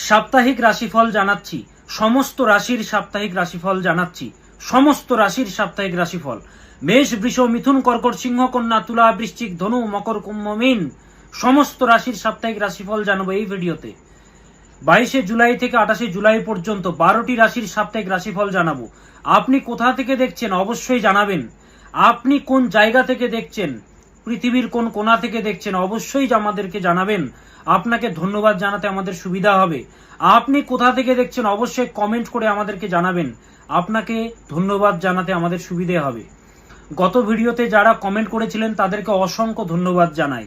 সাপ্তাহিক রাশিফল জানাচ্ছি, সমস্ত রাশির সাপ্তাহিক রাশিফল জানাচ্ছি, সমস্ত রাশির সাপ্তাহিক রাশিফল। মেষ, বৃষ, মিথুন, কর্কট, সিংহ, কন্যা, তুলা, বৃশ্চিক, ধনু, মকর, কুম্ভ, মীন, সমস্ত রাশির সাপ্তাহিক রাশিফল জানাবো এই ভিডিওতে। 22শে জুলাই থেকে 28শে জুলাই পর্যন্ত 12টি রাশির সাপ্তাহিক রাশিফল জানাবো। আপনি কোথা থেকে দেখছেন অবশ্যই জানাবেন। আপনি কোন জায়গা থেকে দেখছেন, পৃথিবীর কোন কোণা থেকে দেখছেন অবশ্যই আমাদেরকে জানাবেন। আপনাকে ধন্যবাদ জানাতে আমাদের সুবিধা হবে। আপনি কোথা থেকে দেখছেন অবশ্যই কমেন্ট করে আমাদেরকে জানাবেন। আপনাকে ধন্যবাদ জানাতে আমাদের সুবিধে হবে। গত ভিডিওতে যারা কমেন্ট করেছিলেন তাদেরকে অসংখ্য ধন্যবাদ জানাই।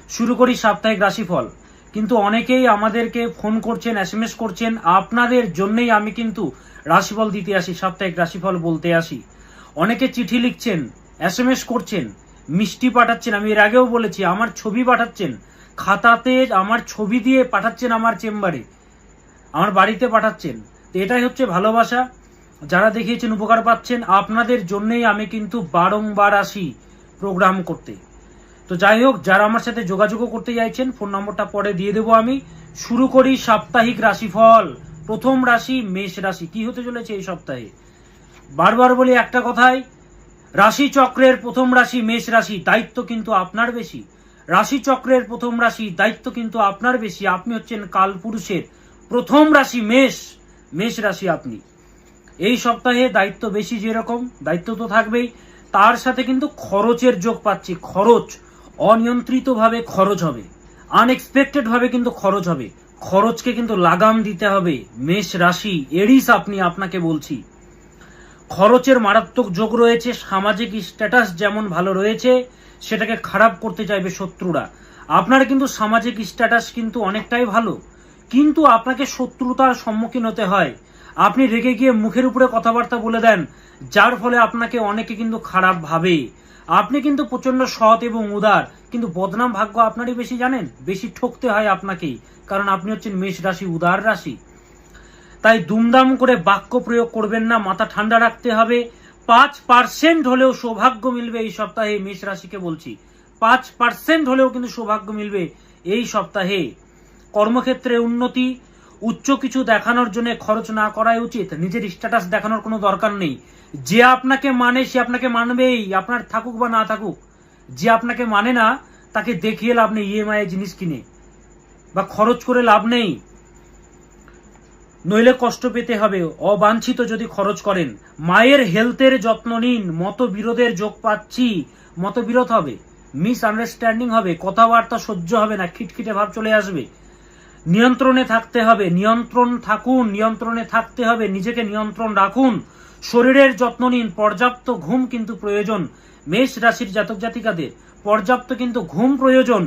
শুরু করি সাপ্তাহিক রাশিফল। কিন্তু অনেকেই আমাদেরকে ফোন করছেন, SMS করছেন, আপনাদের জন্যই আমি কিন্তু রাশিফল দিতে আসি, সাপ্তাহিক রাশিফল বলতে আসি। অনেকে চিঠি লিখছেন, SMS করছেন, মিষ্টি পাঠাচ্ছেন। আমি এর আগেও বলেছি, আমার ছবি পাঠাচ্ছেন, খাতাতে আমার ছবি দিয়ে পাঠাচ্ছেন, আমার চেম্বারে, আমার বাড়িতে পাঠাচ্ছেন। তো এটাই হচ্ছে ভালোবাসা। যারা দেখিয়েছেন উপকার পাচ্ছেন, আপনাদের জন্যই আমি কিন্তু বারংবার আসি প্রোগ্রাম করতে। তো যাই হোক, যারা আমার সাথে যোগাযোগও করতে চাইছেন ফোন নম্বরটা পরে দিয়ে দেবো আমি। শুরু করি সাপ্তাহিক রাশিফল। প্রথম রাশি মেষ রাশি। কি হতে চলেছে এই সপ্তাহে? বারবার বলি একটা কথাই, রাশি চক্রের প্রথম রাশি মেষ রাশি, দায়িত্ব কিন্তু আপনার বেশি। রাশি চক্রের প্রথম রাশি, দায়িত্ব কিন্তু আপনার বেশি। আপনি হচ্ছেন কালপুরুষের প্রথম রাশি মেষ, মেষ রাশি আপনি। এই সপ্তাহে দায়িত্ব বেশি, যেরকম দায়িত্ব তো থাকবেই, তার সাথে কিন্তু খরচের যোগ পাচ্ছি। খরচ অনিয়ন্ত্রিতভাবে খরচ হবে, আনএক্সপেক্টেড ভাবে কিন্তু খরচ হবে। খরচকে কিন্তু লাগাম দিতে হবে। মেষ রাশি এরিস আপনি, আপনাকে বলছি খরচের মারাত্মক যোগ রয়েছে। সামাজিক স্ট্যাটাস যেমন ভালো রয়েছে, সেটাকে খারাপ করতে চাইবে শত্রুরা। আপনার কিন্তু সামাজিক স্ট্যাটাস কিন্তু অনেকটাই ভালো, কিন্তু আপনাকে শত্রুতার সম্মুখীন হতে হয়। আপনি রেগে গিয়ে মুখের উপরে কথাবার্তা বলে দেন, যার ফলে আপনাকে অনেকে কিন্তু খারাপ ভাবে। আপনি কিন্তু প্রচন্ড সৎ এবং উদার, কিন্তু বদনাম ভাগ্য আপনারই বেশি। জানেন, বেশি ঠকতে হয় আপনাকেই, কারণ আপনি হচ্ছেন মেষ রাশি, উদার রাশি। তাই দুমদাম করে বাক্য প্রয়োগ করবেন না, মাথা ঠান্ডা রাখতে হবে। 5% হলেও সৌভাগ্য মিলবে এই সপ্তাহে, মেষ রাশিকে বলছি। 5% হলেও কিন্তু সৌভাগ্য মিলবে এই সপ্তাহে। কর্মক্ষেত্রে উন্নতি, উচ্চ কিছু দেখানোর জন্য খরচ না করাই উচিত। নিজের স্ট্যাটাস দেখানোর কোনো দরকার নেই। যে আপনাকে মানে সে আপনাকে মানবেই, আপনার থাকুক বা না থাকুক। যে আপনাকে মানে না, তাকে দেখিয়ে লাভ নেই EMI জিনিস কিনে, বা খরচ করে লাভ নেই, নইলে কষ্ট পেতে হবে অবাঞ্ছিত যদি খরচ করেন। মায়ের হেলথের যত্ন নিন। মতবিরোধের যোগ পাচ্ছি, মতবিরোধ হবে, মিসআন্ডারস্ট্যান্ডিং হবে, কথাবার্তা সহ্য হবে না, খিটখিটে ভাব চলে আসবে। নিয়ন্ত্রণে থাকতে হবে, নিয়ন্ত্রণ থাকুন, নিয়ন্ত্রণে থাকতে হবে, নিজেকে নিয়ন্ত্রণ রাখুন। শরীরের যত্ন নিন, পর্যাপ্ত ঘুম কিন্তু প্রয়োজন। মেষ রাশির জাতক জাতিকাদের পর্যাপ্ত কিন্তু ঘুম প্রয়োজন।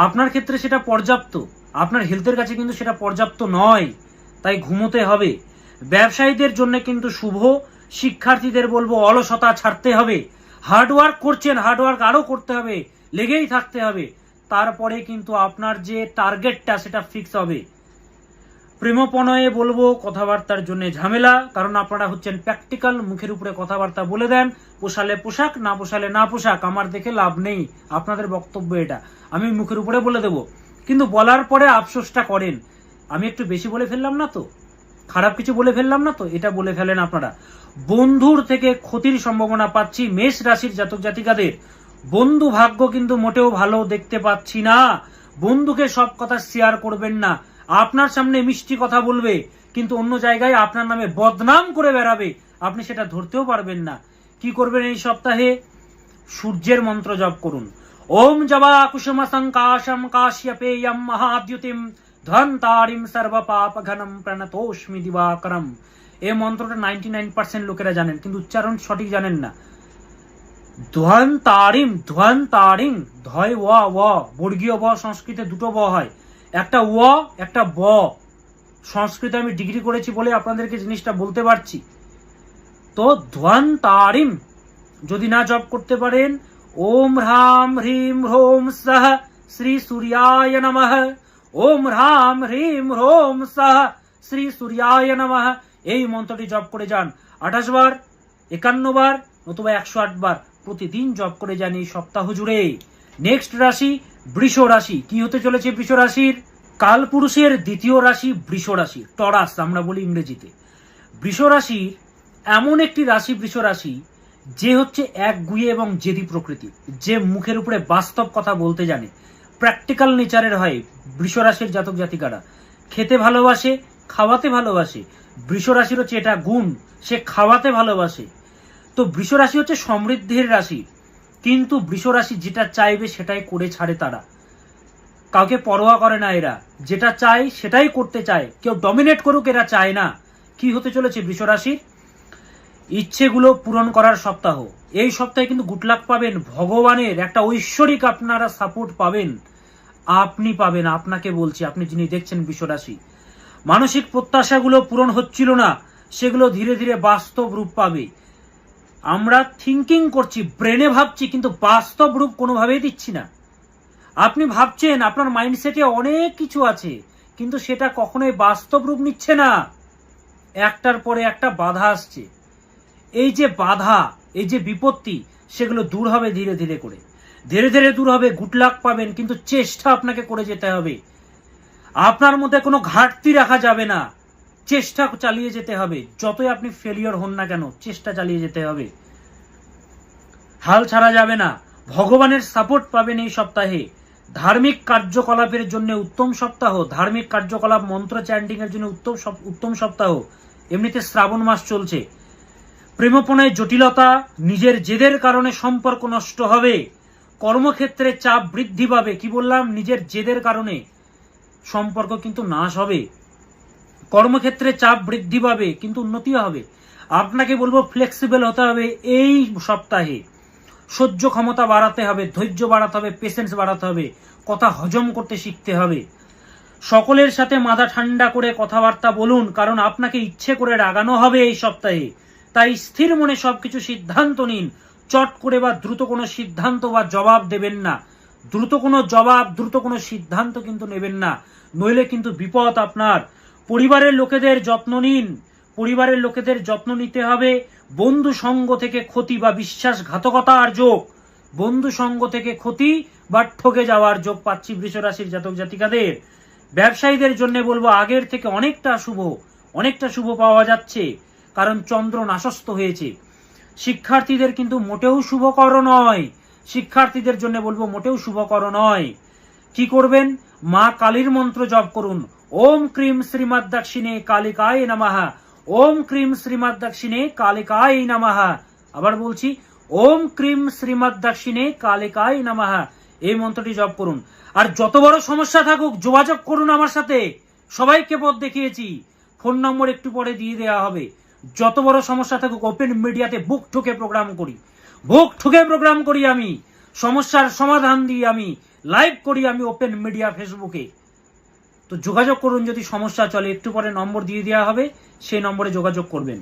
আপনার ক্ষেত্রে সেটা পর্যাপ্ত, আপনার হেলথের কাছে কিন্তু সেটা পর্যাপ্ত নয়, তাই ঘুমোতে হবে। ব্যবসায়ীদের জন্য কিন্তু শুভ। শিক্ষার্থীদের বলবো অলসতা ছাড়তে হবে। হার্ডওয়ার্ক করছেন, হার্ডওয়ার্ক আরো করতে হবে, লেগেই থাকতে হবে। তারপরে কিন্তু আপনার যে টার্গেটটা সেটা ফিক্স হবে। প্রেমপণয়ে বলবো কথাবার্তার জন্য ঝামেলা, কারণ আপনারা হচ্ছেন প্র্যাকটিক্যাল, মুখের উপরে কথাবার্তা বলে দেন। পোষালে পোশাক, না পোষালে না পোশাক, আমার দেখে লাভ নেই। আপনাদের বক্তব্য এটা, আমি মুখের উপরে বলে দেব, কিন্তু বলার পরে আফসোসটা করেন, আমি একটু বেশি বলে ফেললাম না তো, খারাপ কিছু বলে ফেললাম না তো, এটা বলে ফেলেন আপনারা। বন্ধুর থেকে ক্ষতির সম্ভাবনা পাচ্ছি মেষ রাশির জাতক জাতিকাদের। বন্ধু ভাগ্য কিন্তু মোটেও ভালো দেখতে পাচ্ছি না। বন্ধুকে সব কথা শেয়ার করবেন না। আপনার সামনে মিষ্টি কথা বলবে, কিন্তু অন্য জায়গায় আপনার নামে বদনাম করে বেড়াবে, আপনি সেটা ধরতেও পারবেন না। কি করবেন এই সপ্তাহে? সূর্যের মন্ত্র জপ করুন। ওম জবা কুসুম সংকাশম কাশ্যপেয়ম মহাদ্যুতিম ধ্বন্তারিম সর্বপাপঘনম প্রণতোস্মি দিবাকরম। এই মন্ত্রটা 99% লোকেরা জানেন, কিন্তু উচ্চারণ সঠিক জানেন না। ধ্বন্তারিম, ধ্বন্তারিম, ধয় ও, বর্গীয় ব, সংস্কৃতে দুটো ব হয়, একটা ও একটা ব। সংস্কৃতে আমি ডিগ্রি করেছি বলে আপনাদেরকে জিনিসটা বলতে পারছি। তো ধ্বন্তারিম যদি না জপ করতে পারেন, ওম হ্রাম হ্রিম হ্রোম সহ শ্রী সূর্যায় নমঃ। ওম হ্রাম হ্রিম হ্রোম সহ শ্রী সূর্যায় নমঃ। এই মন্ত্রটি জপ করে যান 28 বার, 51 বার, অথবা 108 বার প্রতিদিন জপ করে যান এই সপ্তাহ জুড়ে। নেক্সট রাশি বৃষ রাশি। কি হতে চলেছে বৃষ রাশির? কালপুরুষের দ্বিতীয় রাশি বৃষ রাশি, টরাস আমরা বলি ইংরেজিতে। বৃষ রাশির এমন একটি রাশি বৃষ রাশি যে হচ্ছে একগুঁয়ে এবং জেদি প্রকৃতির, যে মুখের উপরে বাস্তব কথা বলতে জানে, প্র্যাকটিক্যাল নেচারের হয় বৃষ রাশির জাতক জাতিকারা। খেতে ভালোবাসে, খাওয়াতে ভালোবাসে। বৃষ রাশির হচ্ছে এটা গুণ, সে খাওয়াতে ভালোবাসে। তো বৃষ রাশি হচ্ছে সমৃদ্ধির রাশি, কিন্তু বৃষ রাশি যেটা চাইবে সেটাই করে ছাড়ে তারা, কাউকে পরোয়া করে না এরা, যেটা চায় সেটাই করতে চায়, কেউ ডমিনেট করুক এরা চায় না। কি হতে চলেছে বৃষ রাশির? ইচ্ছেগুলো পূরণ করার সপ্তাহ। এই সপ্তাহে কিন্তু গুড লাক পাবেন, ভগবানের একটা ঐশ্বরিক আপনারা সাপোর্ট পাবেন, আপনি পাবেন, আপনাকে বলছি, আপনি যিনি দেখছেন বৃষ রাশি। মানসিক প্রত্যাশাগুলো পূরণ হচ্ছিল না, সেগুলো ধীরে ধীরে বাস্তব রূপ পাবে। আমরা থিঙ্কিং করছি, ব্রেনে ভাবছি, কিন্তু বাস্তব রূপ কোনোভাবেই দিচ্ছি না। আপনি ভাবছেন, আপনার মাইন্ডসেটে অনেক কিছু আছে, কিন্তু সেটা কখনোই বাস্তব রূপ নিচ্ছে না। একটার পরে একটা বাধা আসছে। এই যে বাধা, এই যে বিপত্তি, সেগুলো দূর হবে ধীরে ধীরে করে, ধীরে ধীরে দূর হবে। গুড লাক পাবেন, কিন্তু চেষ্টা আপনাকে করে যেতে হবে। আপনার মধ্যে কোনো ঘাটতি রাখা যাবে না, চেষ্টা চালিয়ে যেতে হবে। যতই আপনি ফেলিওর হন না কেন, চেষ্টা চালিয়ে যেতে হবে, হাল ছাড়া যাবে না। ভগবানের সাপোর্ট পাবেন এই সপ্তাহে। ধার্মিক কার্যকলাপের জন্য উত্তম সপ্তাহ, ধার্মিক কার্যকলাপ মন্ত্র চ্যান্টিং এর জন্য উত্তম সপ্তাহ। এমনিতে শ্রাবণ মাস চলছে। প্রেমপনায় জটিলতা, নিজের জেদের কারণে সম্পর্ক নষ্ট হবে, কর্মক্ষেত্রে চাপ বৃদ্ধি পাবে। কি বললাম? নিজের জেদের কারণে সম্পর্ক কিন্তু নাশ হবে, কর্মক্ষেত্রে চাপ বৃদ্ধি পাবে, কিন্তু উন্নতিও হবে। আপনাকে বলবো ফ্লেক্সিবল হতে হবে এই সপ্তাহে, সহ্য ক্ষমতা বাড়াতে হবে, ধৈর্য বাড়াতে হবে, পেশেন্স বাড়াতে হবে, কথা হজম করতে শিখতে হবে। সকলের সাথে মাথা ঠান্ডা করে কথাবার্তা বলুন, কারণ আপনাকে ইচ্ছে করে রাগানো হবে এই সপ্তাহে। তাই স্থির মনে সবকিছু সিদ্ধান্ত নিন। চট করে বা দ্রুত কোনো সিদ্ধান্ত বা জবাব দেবেন না, দ্রুত কোনো সিদ্ধান্ত কিন্তু নেবেন না, নইলে কিন্তু বিপদ আপনার। পরিবারের লোকেদের যত্ন নিন, পরিবারের লোকেদের যত্ন নিতে হবে। বন্ধু সঙ্গ থেকে ক্ষতি বা বিশ্বাসঘাতকতার যোগ, বন্ধু সঙ্গ থেকে ক্ষতি বা ঠকে যাওয়ার যোগ পাচ্ছি বৃষ রাশির জাতক জাতিকাদের। ব্যবসায়ীদের জন্য বলবো আগের থেকে অনেকটা শুভ পাওয়া যাচ্ছে, কারণ চন্দ্র নাশস্ত হয়েছে। শিক্ষার্থীদের কিন্তু মোটেও শুভকর নয়, শিক্ষার্থীদের জন্য বলবো মোটেও শুভকর নয়। কি করবেন? মা কালীর মন্ত্র জপ করুন। ওম ক্রিম শ্রীমদ দক্ষিণে কালিকায় নমঃ, ওম ক্রিম শ্রীমদ দক্ষিণে কালিকায় নমঃ। আবার বলছি, ওম ক্রিম শ্রীমদ দক্ষিণে কালিকায় নমঃ। এই মন্ত্রটি জপ করুন। আর যত বড় সমস্যা থাকুক যোগাযোগ করুন আমার সাথে, সবাইকে পথ দেখিয়েছি, ফোন নম্বর একটু পরে দিয়ে দেওয়া হবে। যত বড় সমস্যা থাকুক ওপেন মিডিয়াতে বুক ঠুকে প্রোগ্রাম করি, আমি সমস্যার সমাধান দিই, আমি লাইভ করি, আমি ওপেন মিডিয়া ফেসবুকে। তো যোগাযোগ করুন যদি সমস্যা চলে, একটু পরে নম্বর দিয়ে দেওয়া হবে, সেই নম্বরে যোগাযোগ করবেন।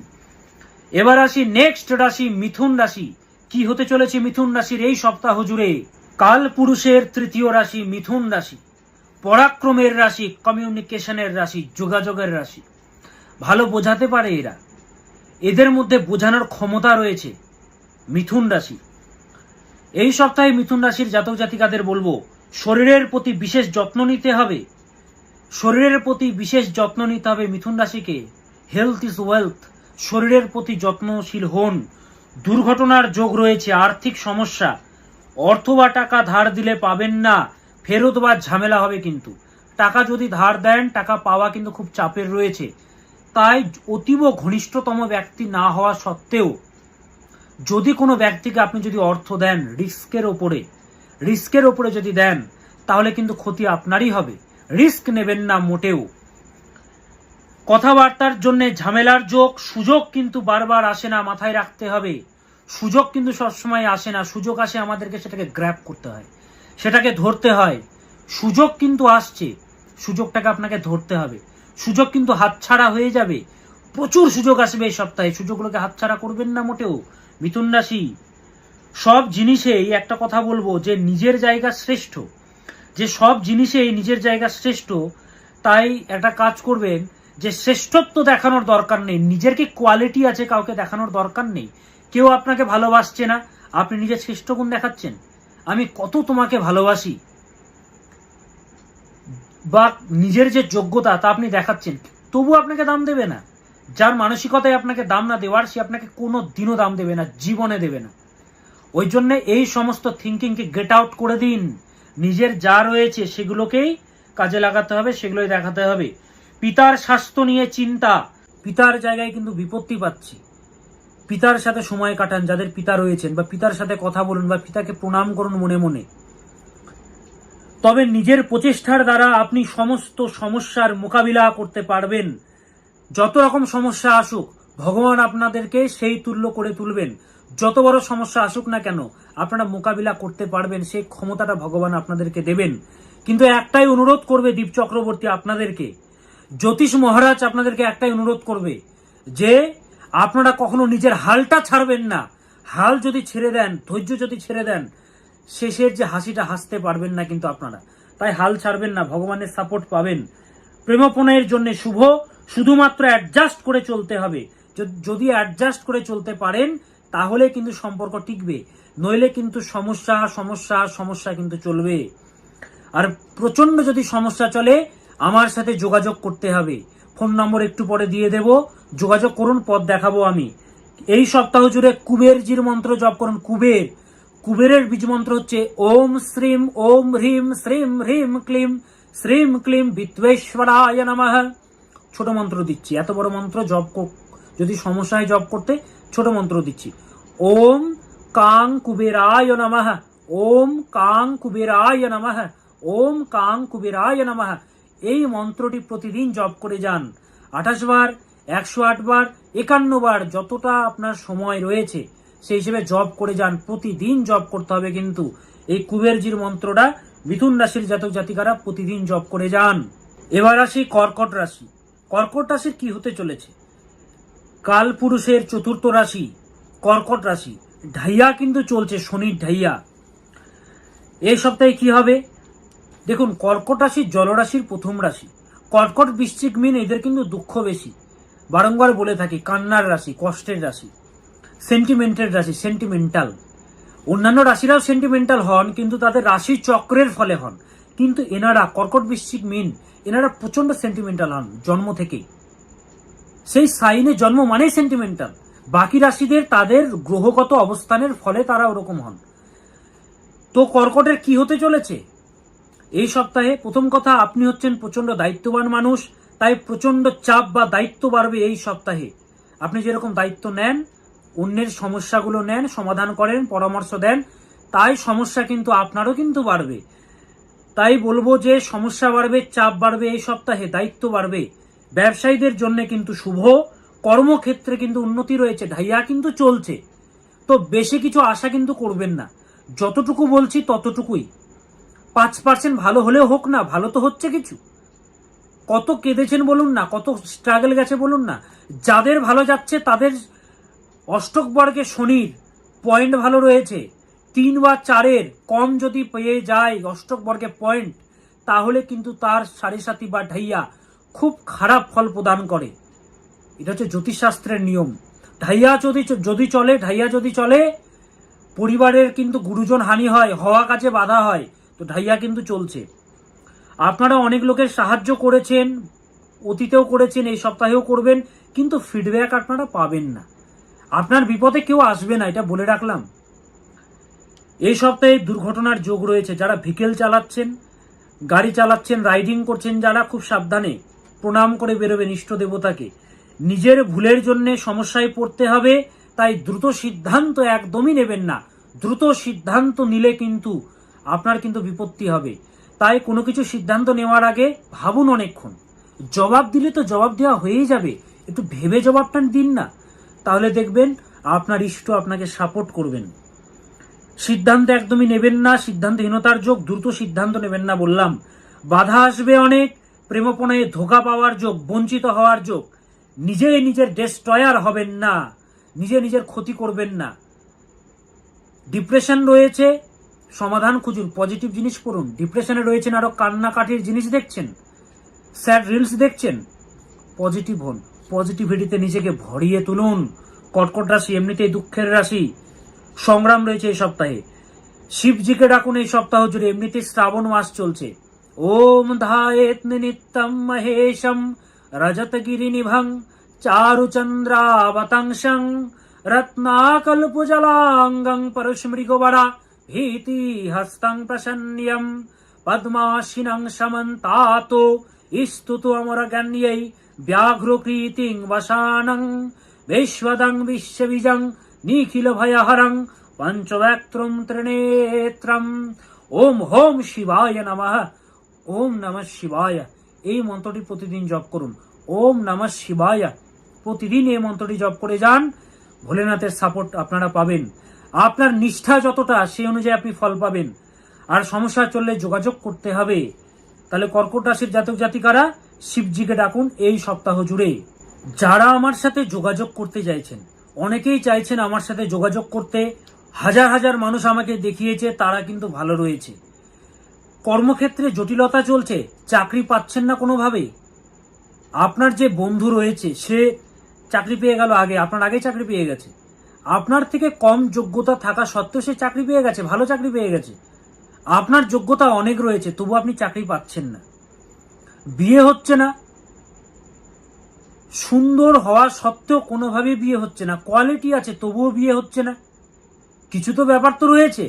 এবার আসি নেক্সট রাশি, মিথুন রাশি। কি হতে চলেছে মিথুন রাশির এই সপ্তাহ জুড়ে? কাল পুরুষের তৃতীয় রাশি মিথুন রাশি, পরাক্রমের রাশি, কমিউনিকেশনের রাশি, যোগাযোগের রাশি। ভালো বোঝাতে পারে এরা, এদের মধ্যে বোঝানোর ক্ষমতা রয়েছে মিথুন রাশি। এই সপ্তাহে মিথুন রাশির জাতক জাতিকাদের বলবো শরীরের প্রতি বিশেষ যত্ন নিতে হবে, শরীরের প্রতি বিশেষ যত্ন নিতে হবে মিথুন রাশিকে। হেলথ ইজ ওয়েলথ, শরীরের প্রতি যত্নশীল হন। দুর্ঘটনার যোগ রয়েছে, আর্থিক সমস্যা, অর্থ বা টাকা ধার দিলে পাবেন না, ফেরত বা ঝামেলা হবে। কিন্তু টাকা যদি ধার দেন, টাকা পাওয়া কিন্তু খুব চাপের রয়েছে। তাই অতীব ঘনিষ্ঠতম ব্যক্তি না হওয়া সত্ত্বেও যদি কোনো ব্যক্তিকে আপনি যদি অর্থ দেন রিস্কের ওপরে যদি দেন, তাহলে কিন্তু ক্ষতি আপনারই হবে। রিস্ক নেবেন না মোটেও। কথাবার্তার জন্য ঝামেলার যোগ, সুযোগ কিন্তু বারবার আসে না, মাথায় রাখতে হবে। সুযোগ কিন্তু সবসময় আসে না, সুযোগ আসে আমাদেরকে সেটাকে গ্র্যাব করতে হয়, সেটাকে ধরতে হয়। সুযোগ কিন্তু আসছে, সুযোগটাকে আপনাকে ধরতে হবে। সুযোগ কিন্তু হাতছাড়া হয়ে যাবে, প্রচুর সুযোগ আসবে এই সপ্তাহে, সুযোগগুলোকে হাতছাড়া করবেন না মোটেও মিথুন রাশি। সব জিনিসেই একটা কথা বলবো যে নিজের জায়গা শ্রেষ্ঠ, যে সব জিনিসেই নিজের জায়গা শ্রেষ্ঠ। তাই একটা কাজ করবেন যে শ্রেষ্ঠত্ব দেখানোর দরকার নেই, নিজের কি কোয়ালিটি আছে কাউকে দেখানোর দরকার নেই। কেউ আপনাকে ভালোবাসছে না, আপনি নিজের শ্রেষ্ঠ গুণ দেখাচ্ছেন, আমি কত তোমাকে ভালোবাসি। বা নিজের যে যোগ্যতা তা আপনি দেখাচ্ছেন, তবু আপনাকে দাম দেবে না। যার মানসিকতায় আপনাকে দাম না দেওয়ার, সে আপনাকে কোনো দিনও দাম দেবে না, জীবনে দেবে না। ওই জন্য এই সমস্ত থিঙ্কিংকে গেট আউট করে দিন। নিজের যা রয়েছে সেগুলোকেই কাজে লাগাতে হবে, সেগুলোই দেখাতে হবে। পিতার স্বাস্থ্য নিয়ে চিন্তা, পিতার জায়গায় কিন্তু বিপত্তি পাচ্ছি। পিতার সাথে সময় কাটান যাদের পিতা রয়েছেন, বা পিতার সাথে কথা বলুন, বা পিতাকে প্রণাম করুন মনে মনে। তবে নিজের প্রচেষ্টার দ্বারা আপনি সমস্ত সমস্যার মোকাবিলা করতে পারবেন। যত রকম সমস্যা আসুক, ভগবান আপনাদেরকে সেই তুল্য করে তুলবেন। যত বড় সমস্যা আসুক না কেন, আপনারা মোকাবিলা করতে পারবেন, সেই ক্ষমতাটা ভগবান আপনাদেরকে দেবেন। কিন্তু একটাই অনুরোধ করবে দীপ চক্রবর্তী আপনাদেরকে, জ্যোতিষ মহারাজ আপনাদেরকে একটাই অনুরোধ করবে যে আপনারা কখনো নিজের হালটা ছাড়বেন না। হাল যদি ছেড়ে দেন, ধৈর্য যদি ছেড়ে দেন, শেষের যে হাসিটা হাসতে পারবেন না কিন্তু আপনারা। তাই হাল ছাড়বেন না, ভগবানের সাপোর্ট পাবেন। প্রেমপণের জন্য শুভ, শুধুমাত্র অ্যাডজাস্ট করে চলতে হবে। যদি অ্যাডজাস্ট করে চলতে পারেন তাহলে কিন্তু সম্পর্ক টিকবে, নইলে কিন্তু সমস্যা সমস্যা সমস্যা কিন্তু চলবে। আর প্রচন্ড যদি সমস্যা চলে, আমার সাথে যোগাযোগ করতে হবে। ফোন নম্বর একটু পরে দিয়ে দেব, যোগাযোগ করুন, পথ দেখাবো আমি। এই সপ্তাহ জুড়ে কুবেরজির মন্ত্র জপ করুন। কুবেরের বীজ মন্ত্র হচ্ছে ওম শ্রীম ওম হ্রিম শ্রীম হ্রিম ক্লিম শ্রীম ক্লিম বিত্বেশ্বরায় নমঃ। ছোট মন্ত্র দিচ্ছি, এত বড় মন্ত্র জপ যদি সমস্যায় জপ করতে, ছোট মন্ত্র দিচ্ছি। ওম কাং কুবেরায় নমঃ, ওম কাং কুবেরায় নমঃ, ওম কাং কুবেরায় নমঃ। এই মন্ত্রটি প্রতিদিন জপ করে যান। 28 বার, 108 বার, 51 বার, যতটা আপনার সময় রয়েছে সেই হিসেবে জপ করে যান। প্রতিদিন জপ করতে হবে কিন্তু এই কুবেরজির মন্ত্রটা। মিথুন রাশির জাতক জাতিকারা প্রতিদিন জপ করে যান। এবার আসি কর্কট রাশি। কর্কট রাশির কি হতে চলেছে? কাল পুরুষের চতুর্থ রাশি কর্কট রাশি, ঢাইয়া কিন্তু চলছে, শনির ঢাইয়া। এই সপ্তাহে কি হবে দেখুন। কর্কট রাশি জলরাশির প্রথম রাশি। কর্কট, বৃশ্চিক, মীন এদের কিন্তু দুঃখ বেশি। বারংবার বলে থাকি, কান্নার রাশি, কষ্টের রাশি, সেন্টিমেন্টের রাশি, সেন্টিমেন্টাল। অন্যান্য রাশিরাও সেন্টিমেন্টাল হন, কিন্তু তাদের রাশি চক্রের ফলে হন। কিন্তু এনারা, কর্কট, বৃশ্চিক, মীন, এনারা প্রচন্ড সেন্টিমেন্টাল হন জন্ম থেকেই। সেই সাইনে জন্ম মানেই সেন্টিমেন্টাল। বাকি রাশিদের তাদের গ্রহগত অবস্থানের ফলে তারা ওরকম হন। তো কর্কটের কি হতে চলেছে এই সপ্তাহে? প্রথম কথা, আপনি হচ্ছেন প্রচন্ড দায়িত্ববান মানুষ, তাই প্রচন্ড চাপ বা দায়িত্ব বাড়বে এই সপ্তাহে। আপনি যেরকম দায়িত্ব নেন, অন্যের সমস্যাগুলো নেন, সমাধান করেন, পরামর্শ দেন, তাই সমস্যা কিন্তু আপনারও কিন্তু বাড়বে। তাই বলবো যে সমস্যা বাড়বে, চাপ বাড়বে এই সপ্তাহে, দায়িত্ব বাড়বে। ব্যবসায়ীদের জন্য কিন্তু শুভ, কর্মক্ষেত্রে কিন্তু উন্নতি রয়েছে, ঢাইয়া কিন্তু চলছে। তো বেশি কিছু আশা কিন্তু করবেন না, যতটুকু বলছি ততটুকুই। 5% ভালো হলেও হোক না, ভালো তো হচ্ছে কিছু। কত কেঁদেছেন বলুন না, কত স্ট্রাগল গেছে বলুন না। যাদের ভালো যাচ্ছে তাদের অষ্টক বর্গে শনির পয়েন্ট ভালো রয়েছে। 3 বা 4-এর কম যদি পেয়ে যায় অষ্টক বর্গে পয়েন্ট, তাহলে কিন্তু তার সাড়ে সাথী বা ঢাইয়া খুব খারাপ ফল প্রদান করে। এটা হচ্ছে জ্যোতিষশাস্ত্রের নিয়ম। ঢাইয়া যদি চলে, পরিবারের কিন্তু গুরুজন হানি হয়, হওয়া কাজে বাধা হয়। তো ঢাইয়া কিন্তু চলছে। আপনারা অনেক লোকের সাহায্য করেছেন, অতীতেও করেছেন, এই সপ্তাহেও করবেন, কিন্তু ফিডব্যাক আপনারা পাবেন না। আপনার বিপদে কেউ আসবে না, এটা বলে রাখলাম। এই সপ্তাহে দুর্ঘটনার যোগ রয়েছে। যারা ভেহিকেল চালাচ্ছেন, গাড়ি চালাচ্ছেন, রাইডিং করছেন, যারা খুব সাবধানে প্রণাম করে বেরোবেন ইষ্ট দেবতাকে। নিজের ভুলের জন্য সমস্যায় পড়তে হবে, তাই দ্রুত সিদ্ধান্ত একদমই নেবেন না। দ্রুত সিদ্ধান্ত নিলে কিন্তু আপনার কিন্তু বিপত্তি হবে। তাই কোনো কিছু সিদ্ধান্ত নেওয়ার আগে ভাবুন অনেকক্ষণ। জবাব দিলে তো জবাব দেওয়া হয়েই যাবে, একটু ভেবে জবাবটা দিন না, তাহলে দেখবেন আপনার ইষ্ট আপনাকে সাপোর্ট করবেন। সিদ্ধান্ত একদমই নেবেন না, সিদ্ধান্তহীনতার যোগ, দ্রুত সিদ্ধান্ত নেবেন না বললাম। বাধা আসবে অনেক, প্রেমপণায় ধোঁকা পাওয়ার যোগ, বঞ্চিত হওয়ার যোগ। নিজের ডেস্ট্রয়ার হবেন না, নিজের ক্ষতি করবেন না। ডিপ্রেশন রয়েছে, সমাধান খুঁজুন, পজিটিভ জিনিস পড়ুন। ডিপ্রেশনে রয়েছেন, আরো কান্নাকাটির জিনিস দেখছেন, স্যাড রিলস দেখছেন, পজিটিভ হন, পজিটিভিটিতে নিজেকে ভরিয়ে তুলুন। কর্কট রাশি এমনিতেই দুঃখের রাশি, সংগ্রাম রয়েছে এই সপ্তাহে। শিবজিকে ডাকুন এই সপ্তাহ জুড়ে, এমনিতেই শ্রাবণ মাস চলছে, ओम ध्यायेत् नित्यं महेशं रजतगिरिनिभं चारुचन्द्रावतंसं रत्नाकल्पजलांगं परशुमृगवरा भीतिहस्तं प्रसन्यं पद्माशिनं समन्तातो स्तुतो अमरगण्यै व्याघ्रकृतिं वसानं विश्वदं विश्वबीजं निखिलभयहरं पंचवक्त्रं त्रिनेत्रम् ओम होम शिवाय नमः। ओम नमः शिवाय এই মন্ত্রটি প্রতিদিন জপ করুন। ওম নমঃ শিবায় প্রতিদিন এই মন্ত্রটি জপ করে যান, ভোলেনাথের সাপোর্ট আপনারা পাবেন। আপনার নিষ্ঠা যতটা সেই অনুযায়ী আপনি ফল পাবেন। আর সমস্যা চললে যোগাযোগ করতে হবে। তাহলে কর্কট রাশির জাতক জাতিকারা শিবজিকে ডাকুন এই সপ্তাহ জুড়ে। যারা আমার সাথে যোগাযোগ করতে চাইছেন, অনেকেই চাইছেন আমার সাথে যোগাযোগ করতে, হাজার হাজার মানুষ আমাকে দেখিয়েছে, তারা কিন্তু ভালো রয়েছে। কর্মক্ষেত্রে জটিলতা চলছে, চাকরি পাচ্ছেন না কোনোভাবে। আপনার যে বন্ধু রয়েছে সে চাকরি পেয়ে গেল, আপনার আগে চাকরি পেয়ে গেছে। আপনার থেকে কম যোগ্যতা থাকা সত্ত্বেও সে চাকরি পেয়ে গেছে, ভালো চাকরি পেয়ে গেছে। আপনার যোগ্যতা অনেক রয়েছে, তবু আপনি চাকরি পাচ্ছেন না। বিয়ে হচ্ছে না, সুন্দর হওয়া সত্ত্বেও কোনোভাবে বিয়ে হচ্ছে না। কোয়ালিটি আছে তবুও বিয়ে হচ্ছে না। কিছু তো ব্যাপার তো রয়েছে।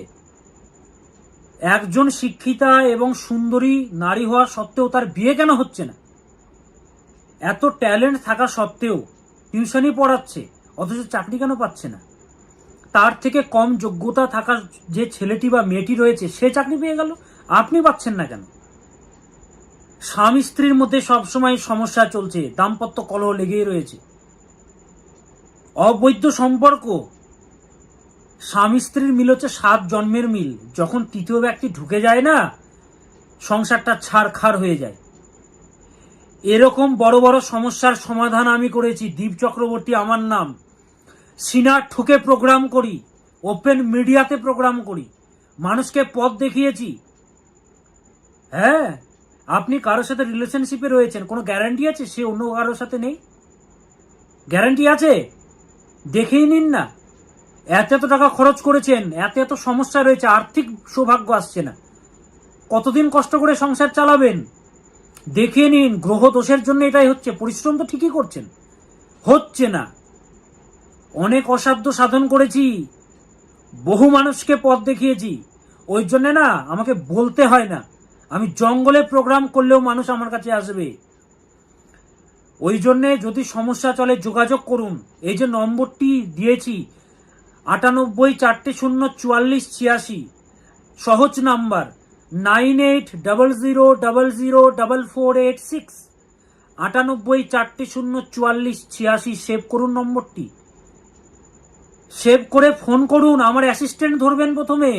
একজন শিক্ষিতা এবং সুন্দরী নারী হওয়া সত্ত্বেও তার বিয়ে কেন হচ্ছে না? এত ট্যালেন্ট থাকা সত্ত্বেও টিউশনই পড়াচ্ছে, অথচ চাকরি কেন পাচ্ছে না? তার থেকে কম যোগ্যতা থাকা যে ছেলেটি বা মেয়েটি রয়েছে সে চাকরি পেয়ে গেল, আপনি পাচ্ছেন না কেন? স্বামী স্ত্রীর মধ্যে সবসময় সমস্যা চলছে, দাম্পত্য কলহ লেগেই রয়েছে। অবৈধ সম্পর্ক, স্বামী স্ত্রীর মিল হচ্ছে 7 জন্মের মিল। যখন তৃতীয় ব্যক্তি ঢুকে যায় না, সংসারটা ছারখার হয়ে যায়। এরকম বড় বড় সমস্যার সমাধান আমি করেছি। দীপ চক্রবর্তী আমার নাম। সিনার ঠুকে প্রোগ্রাম করি, ওপেন মিডিয়াতে প্রোগ্রাম করি, মানুষকে পথ দেখিয়েছি। হ্যাঁ, আপনি কারোর সাথে রিলেশনশিপে রয়েছেন, কোনো গ্যারান্টি আছে সে অন্য কারোর সাথে নেই? গ্যারান্টি আছে? দেখেই নিন না। এত এত টাকা খরচ করেছেন, এত এত সমস্যা রয়েছে, আর্থিক সৌভাগ্য আসছে না, কতদিন কষ্ট করে সংসার চালাবেন? দেখে নিন। গ্রহ দোষের জন্য এটাই হচ্ছে। পরিশ্রম তো ঠিকই করছেন, হচ্ছে না। অনেক অসাধ্য সাধন করেছি, বহু মানুষকে পথ দেখিয়েছি। ওই জন্য না আমাকে বলতে হয় না, আমি জঙ্গলে প্রোগ্রাম করলেও মানুষ আমার কাছে আসবে। ওই জন্যে যদি সমস্যা চলে যোগাযোগ করুন। এই যে নম্বরটি দিয়েছি 98 4 0 44 86, সহজ নাম্বার 9800004486, 98 4 0 44 86। সেভ করুন নম্বরটি, সেভ করে ফোন করুন। আমার অ্যাসিস্ট্যান্ট ধরবেন প্রথমে,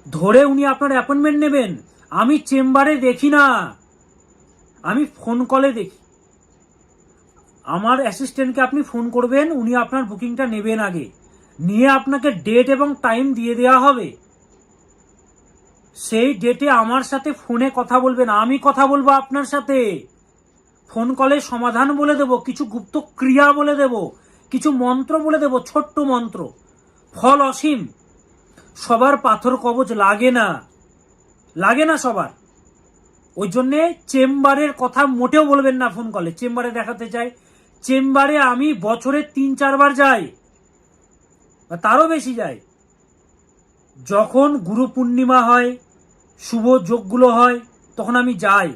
ধরে উনি আপনার অ্যাপয়েন্টমেন্ট নেবেন। আমি চেম্বারে দেখি না, আমি ফোন কলে দেখি। আমার অ্যাসিস্ট্যান্টকে আপনি ফোন করবেন, উনি আপনার বুকিংটা নেবেন আগে, নিয়ে আপনাকে ডেট এবং টাইম দিয়ে দেওয়া হবে। সেই ডেটে আমার সাথে ফোনে কথা বলবেন, আমি কথা বলবো আপনার সাথে। ফোন কলে সমাধান বলে দেব, কিছু গুপ্ত ক্রিয়া বলে দেব, কিছু মন্ত্র বলে দেব, ছোট্ট মন্ত্র, ফল অসীম। সবার পাথর কবচ লাগে না, লাগে না সবার। ওই জন্যে চেম্বারের কথা মোটেও বলবেন না ফোন কলে। চেম্বারে দেখাতে চাই, চেম্বারে আমি বছরে 3-4 বার যাই, বা তারও বেশি যাই। যখন গুরু পূর্ণিমা হয়, শুভ যোগগুলো হয়, তখন আমি যাই।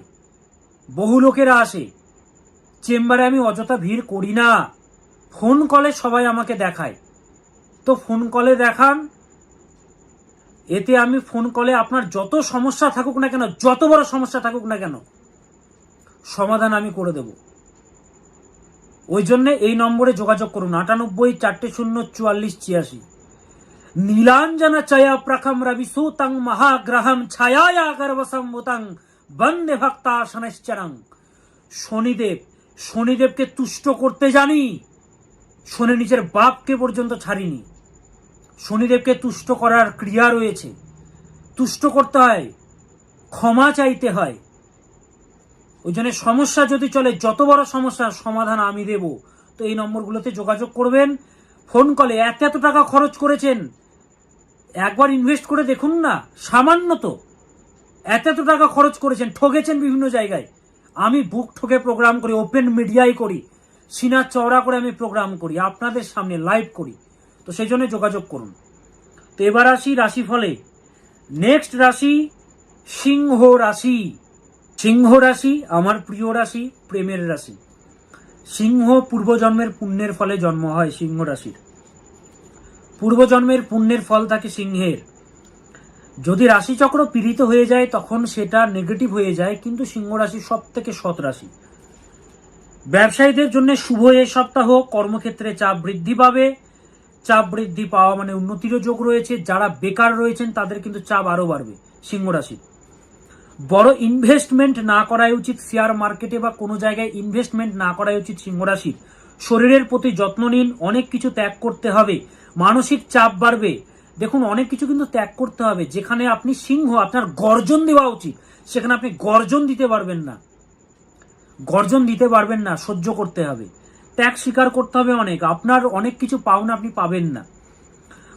বহু লোকেরা আসে চেম্বারে, আমি অযথা ভিড় করি না। ফোন কলে সবাই আমাকে দেখায়, তো ফোন কলে দেখান। এতে আমি ফোন কলে আপনার যত সমস্যা থাকুক না কেন, যত বড় সমস্যা থাকুক না কেন, সমাধান আমি করে দেব। ওই জন্য এই নম্বরে যোগাযোগ করুন 98 4 0 44 86। নীলাঞ্জনা চয়া প্রখম রবিসূতং মহাগ্রহম ছায়া গর্ভসম্ভূতং বন্দে ভক্তাশনশ্চরং। শনিদেব, শনিদেবকে তুষ্ট করতে জানি। শনি নিজের বাপকে পর্যন্ত ছাড়িনি। শনিদেবকে তুষ্ট করার ক্রিয়া রয়েছে, তুষ্ট করতে হয়, ক্ষমা চাইতে হয়। ওই জন্য সমস্যা যদি চলে, যত বড় সমস্যার সমাধান আমি দেব। তো এই নম্বরগুলোতে যোগাযোগ করবেন ফোন কলে। এত এত টাকা খরচ করেছেন, একবার ইনভেস্ট করে দেখুন না, সামান্য তো এত টাকা খরচ করেছেন, ঠকেছেন বিভিন্ন জায়গায়। আমি বুক ঠকে প্রোগ্রাম করি, ওপেন মিডিয়ায় করি, সিনা চওড়া করে আমি প্রোগ্রাম করি, আপনাদের সামনে লাইভ করি। তো সেই জন্য যোগাযোগ করুন। তো এবার আসি রাশিফলে। নেক্সট রাশি সিংহ রাশি। সিংহ রাশি আমার প্রিয় রাশি, প্রেমের রাশি। সিংহ পূর্বজন্মের পুণ্যের ফলে জন্ম হয় সিংহ রাশির। পূর্বজন্মের পুণ্যের ফল থাকে সিংহের। যদি রাশিচক্র পীড়িত হয়ে যায় তখন সেটা নেগেটিভ হয়ে যায়, কিন্তু সিংহ রাশি সব থেকে সৎ রাশি। ব্যবসায়ীদের জন্য শুভ এই সপ্তাহ। কর্মক্ষেত্রে চাপ বৃদ্ধি পাবে। চাপ বৃদ্ধি পাওয়া মানে উন্নতিরও যোগ রয়েছে। যারা বেকার রয়েছেন তাদের কিন্তু চাপ আরো বাড়বে সিংহ রাশি। বড় ইনভেস্টমেন্ট না করাই উচিত, শেয়ার মার্কেটে বা কোনো জায়গায় ইনভেস্টমেন্ট না করাই উচিত সিংহ রাশির। শরীরের প্রতি যত্ন নিন, অনেক কিছু ত্যাগ করতে হবে, মানসিক চাপ বাড়বে। দেখুন অনেক কিছু কিন্তু ত্যাগ করতে হবে। যেখানে আপনি সিংহ, আপনার গর্জন দেওয়া উচিত, সেখানে আপনি গর্জন দিতে পারবেন না, গর্জন দিতে পারবেন না, সহ্য করতে হবে, ত্যাগ স্বীকার করতে হবে অনেক। আপনার অনেক কিছু পাওনা আপনি পাবেন না।